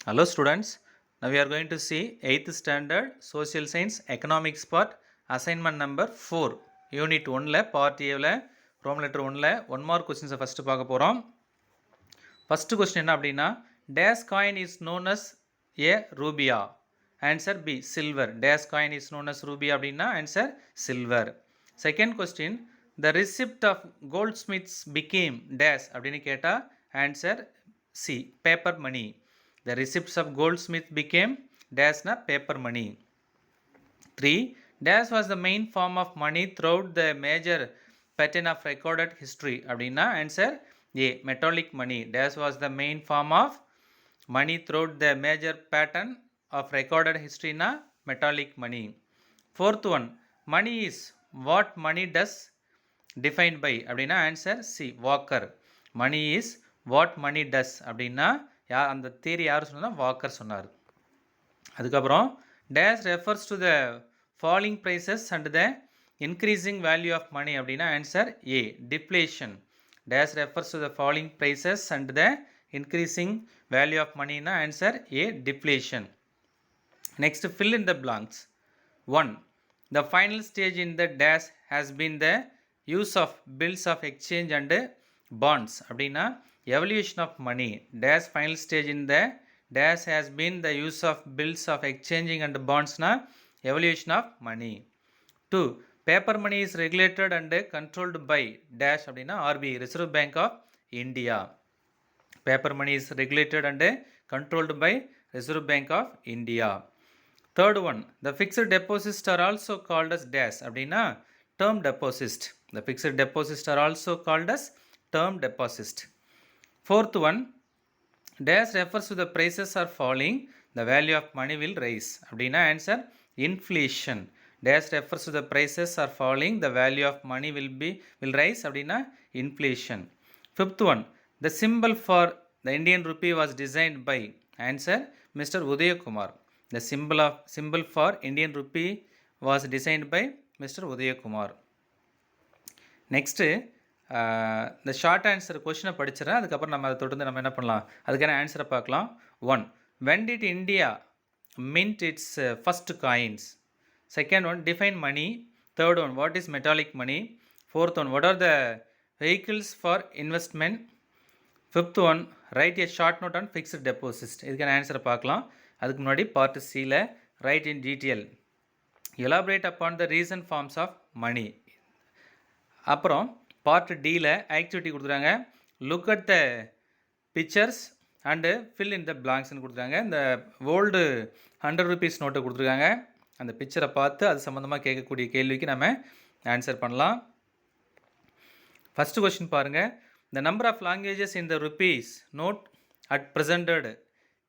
Hello students, now we are going to see 8th standard social science economics part assignment number 4 unit 1 ல part A ல roman letter 1 ல 1 mark questions first பார்க்க போறோம். First question என்ன அப்படின்னா dash coin is known as a rubia. Answer B silver. Dash coin is known as rubia அப்படின்னா answer silver. Second question the receipt of goldsmiths became dash அப்படின்னு கேட்டா answer C paper money. The receipts of goldsmith became dash na paper money. 3. Dash was the main form of money throughout the major pattern of recorded history. அப்படின்னா answer A metallic money. Dash was the main form of money throughout the major pattern of recorded history na metallic money. Fourth one, money is what money does defined by. அப்படின்னா answer C Walker. Money is what money does அப்படின்னா அந்த theory யார் சொன்னா Walker சொன்னார். அதுக்கப்புறம் dash refers to the falling prices and the increasing value of money அப்படின்னா answer a deflation. Dash refers to the falling prices and the increasing value of மணினா answer a deflation. Next fill in the blanks. 1. The final stage in the dash has been the use of bills of exchange and bonds அப்படின்னா evolution of money. Dash final stage in the dash has been the use of bills of exchanging and bonds na evolution of money. 2. Paper money is regulated and controlled by dash அப்படின்னா RBI Reserve Bank of India. Paper money is regulated and controlled by Reserve Bank of India. Third one, the fixed deposits are also called as dash அப்படின்னா term deposit. The fixed deposits are also called as term deposit. Fourth one, dash refers to the prices are falling, the value of money will rise. அப்படின்னா answer inflation. Dash refers to the prices are falling, the value of money will rise அப்படின்னா inflation. Fifth one, the symbol for the Indian rupee was designed by answer Mr. Udaya Kumar. The symbol for Indian rupee was designed by Mr. Udaya Kumar. Next இந்த short answer கொஷினை படிச்சிடறேன். அதுக்கப்புறம் நம்ம அதை தொடர்ந்து நம்ம என்ன பண்ணலாம் அதுக்கான ஆன்சரை பார்க்கலாம். 1. When did India mint its first coins? Second one, define money. Third one, what is metallic money? Fourth one, what are the vehicles for investment? Fifth one, write a short note on fixed deposits. இதுக்கான ஆன்சரை பார்க்கலாம். அதுக்கு முன்னாடி part சியில் write in detail elaborate upon the reason forms of money. அப்புறம் part டியில் activity கொடுத்துருக்காங்க. Look at the pictures and fill in the பிளாங்க்ஸ்னு கொடுத்துருக்காங்க. இந்த ஓல்டு 100 rupees நோட்டை கொடுத்துருக்காங்க. அந்த பிக்சரை பார்த்து அது சம்மந்தமாக கேட்கக்கூடிய கேள்விக்கு நம்ம ஆன்சர் பண்ணலாம். ஃபஸ்ட்டு கொஸ்டின் பாருங்கள். The number of languages in the rupees note at presented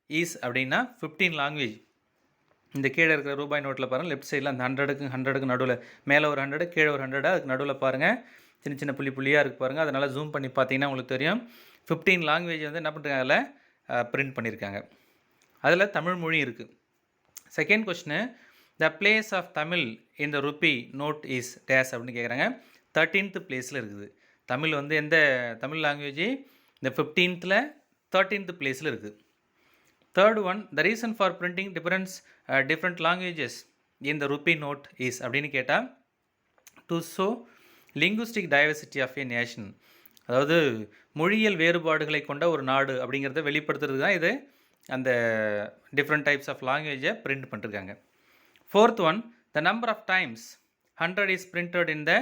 is அப்படின்னா 15 லாங்குவேஜ். இந்த கீழே இருக்கிற ரூபாய் நோட்டில் பாருங்கள், லெஃப்ட் சைடில் அந்த 100க்கு நடுவில் மேலே ஒரு 100 கீழே ஒரு 100 அதுக்கு நடுவில் பாருங்கள் சின்ன சின்ன புள்ளியாக இருக்குது பாருங்கள். அதனால் ஜூம் பண்ணி பார்த்தீங்கன்னா உங்களுக்கு தெரியும் 15 லாங்குவேஜ் வந்து என்ன பண்ணுறாங்க அதில் பிரிண்ட் பண்ணியிருக்காங்க. அதில் தமிழ் மொழி இருக்குது. Second question, the place of Tamil in the rupee note is டேஸ் அப்படின்னு கேட்குறாங்க. 13th பிளேஸில் இருக்குது. தமிழ் வந்து எந்த தமிழ் லாங்குவேஜ் இந்த 15th 13th பிளேஸில் இருக்குது. Third one, the reason for printing different languages in the rupee note is அப்படின்னு கேட்டால் to show linguistic diversity of a nation, அதாவது மொழியியல் வேறுபாடுகளை கொண்ட ஒரு நாடு அப்படிங்கிறத வெளிப்படுத்துறது தான் இது அந்த டிஃப்ரெண்ட் டைப்ஸ் ஆஃப் லாங்குவேஜை பிரிண்ட் பண்ணிருக்காங்க. Fourth one, the number of times 100 is printed in the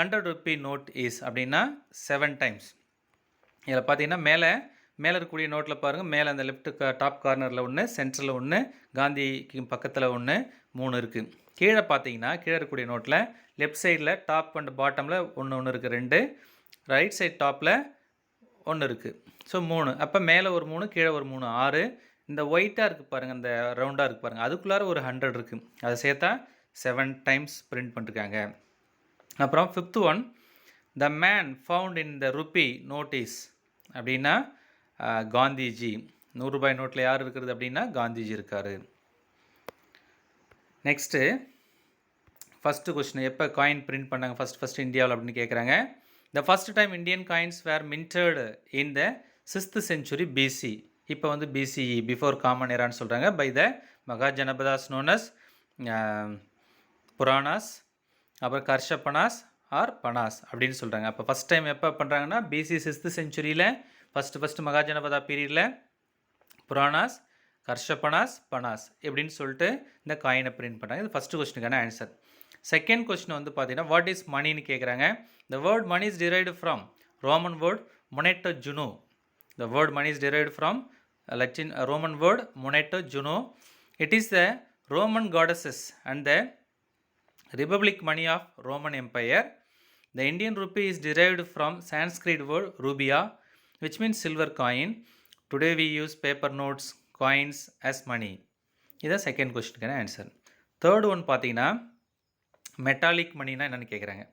100 rupee note is அப்படின்னா 7 times. இதில் பார்த்தீங்கன்னா மேலே இருக்கக்கூடிய நோட்டில் பாருங்கள், மேலே அந்த லெஃப்ட் டாப் கார்னரில் ஒன்று, சென்டரில் ஒன்று, காந்திக்கு பக்கத்தில் ஒன்று, 3 இருக்குது. கீழே பார்த்தீங்கன்னா கீழே இருக்கக்கூடிய நோட்டில் லெஃப்ட் சைடில் டாப் அண்ட் பாட்டமில் ஒன்று இருக்குது 2, ரைட் சைட் டாப்பில் 1 இருக்குது. ஸோ 3. அப்போ மேலே ஒரு 3 கீழே ஒரு 3 6. இந்த ஒயிட்டாக இருக்குது பாருங்கள், அந்த ரவுண்டாக இருக்குது பாருங்கள், அதுக்குள்ளார ஒரு 100 இருக்குது. அதை சேர்த்தா 7 times பிரிண்ட் பண்ணிருக்காங்க. அப்புறம் 5th one, the man found in the rupee notice அப்படின்னா காந்திஜி. 100 ரூபாய் நோட்டில் யார் இருக்கிறது அப்படின்னா காந்திஜி இருக்கார். நெக்ஸ்ட்டு ஃபஸ்ட்டு கொஸ்டின், எப்போ காயின் பிரிண்ட் பண்ணாங்க ஃபஸ்ட் இந்தியாவில் அப்படின்னு கேட்குறாங்க. The first time Indian coins were minted in the 6th century BC. இப்போ வந்து பிசிஇ பிஃபோர் காமன் எரான்னு சொல்கிறாங்க. By the Mahajanapadas known as Puranas, அப்புறம் கர்ஷப்பனாஸ் ஆர் பனாஸ் அப்படின்னு சொல்கிறாங்க. அப்போ ஃபஸ்ட் டைம் எப்போ பண்ணுறாங்கன்னா பிசி 6th செஞ்சுரியில் ஃபஸ்ட்டு மகாஜனபதா பீரியடில் புராணாஸ், கர்ஷப்பனாஸ், பனாஸ் எப்படின்னு சொல்லிட்டு இந்த காயினை பிரிண்ட் பண்ணுறாங்க. இது ஃபஸ்ட்டு கொஸ்டினுக்கான ஆன்சர். செகண்ட் கொஸ்டின் வந்து பார்த்தீங்கன்னா வாட் இஸ் மணின்னு கேட்குறாங்க. The word money is derived from Roman word moneta juno. The word money is derived from Latin Roman word moneta juno. It is the Roman goddesses and the republic money of Roman Empire. The Indian rupee is derived from Sanskrit word rubia, which means silver coin. Today we use paper notes, coins as money. இது second கொஸ்டினுக்கான answer. Third one பார்த்தீங்கன்னா metallic மணினா என்னென்னு கேட்குறாங்க.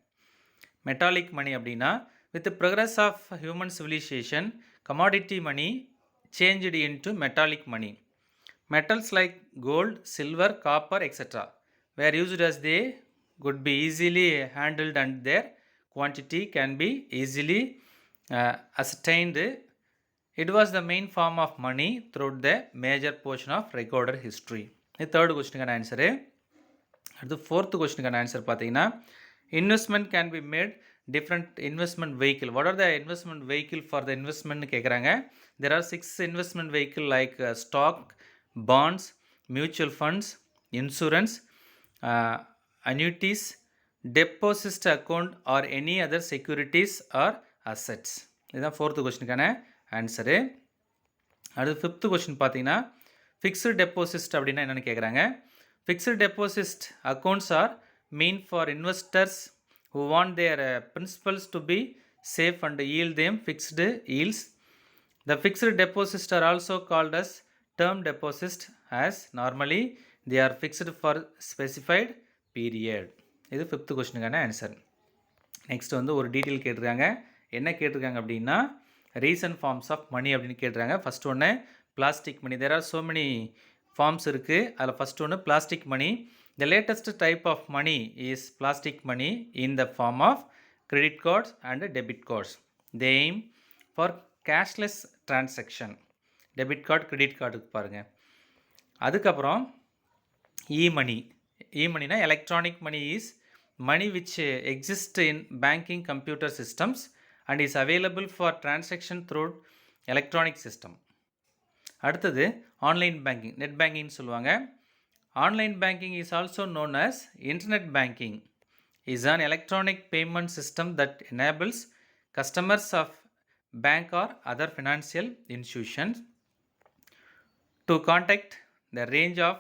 Metallic மணி அப்படின்னா with the progress of human civilization, commodity money changed into metallic money. Metals like gold, silver, copper, etc. were used as they could be easily handled and their quantity can be easily ascertained. It was the main form of money throughout the major portion of recorded history. The third question answer. The fourth question answer பார்த்தீங்கன்னா investment can be made different investment vehicle. What are the investment vehicle for the investment கேட்குறாங்க. There are 6 investment vehicle like stock, bonds, mutual funds, insurance, annuities, deposit account or any other securities or assets. இதுதான் fourth கொஸ்டினுக்கான answer. அடுத்து fifth question பார்த்தீங்கன்னா fixed deposit அப்படின்னா என்னென்னு கேட்குறாங்க. Fixed deposit accounts are mean for investors who want their principals to be safe and yield them fixed yields. The fixed deposits are also called as term deposits as normally they are fixed for specified period. இது fifth கொஸ்டினுக்கான answer. Next வந்து ஒரு detail கேட்டிருக்காங்க. என்ன கேட்டிருக்காங்க அப்படின்னா recent forms of மணி அப்படின்னு கேட்டிருக்காங்க. First ஒன்று plastic money. There are so many forms இருக்குது. அதில் ஃபஸ்ட் ஒன்று plastic money. The latest type of money is plastic money in the form of credit cards and debit cards. They aim for cashless transaction. Debit card, credit card பாருங்க. அதுக்கப்புறம் e-money. E-moneyனா electronic money is money which exists in banking computer systems and is available for transaction through electronic system. அடுத்தது online banking, net பேங்கிங்னு சொல்லுவாங்க. Online banking is also known as internet banking. Is an electronic payment system that enables customers of bank or other financial institutions to contact the range of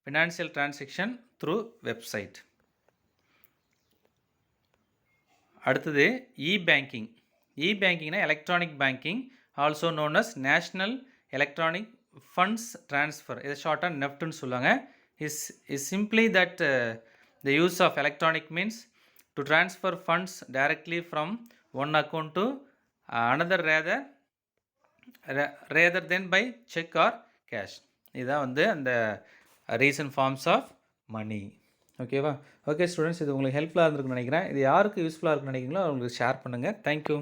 financial transaction through website. அடுத்தது e-banking. E-bankingனா electronic banking, also known as National Electronic Funds Transfer. இதை ஷார்ட்டாக நெஃப்ட்னு சொல்லுவாங்க. is simply that the use of electronic means to transfer funds directly from one account to another rather than by check or cash. இதுதான் வந்து அந்த recent forms of மணி. ஓகேவா? Okay students, இது உங்களுக்கு ஹெல்ப்ஃபுல்லாக இருந்திருக்குன்னு நினைக்கிறேன். இது யாருக்கு யூஸ்ஃபுல்லாக இருக்குன்னு நினைக்கிறீங்களோ அவங்களுக்கு ஷேர் பண்ணுங்கள். தேங்க்யூ.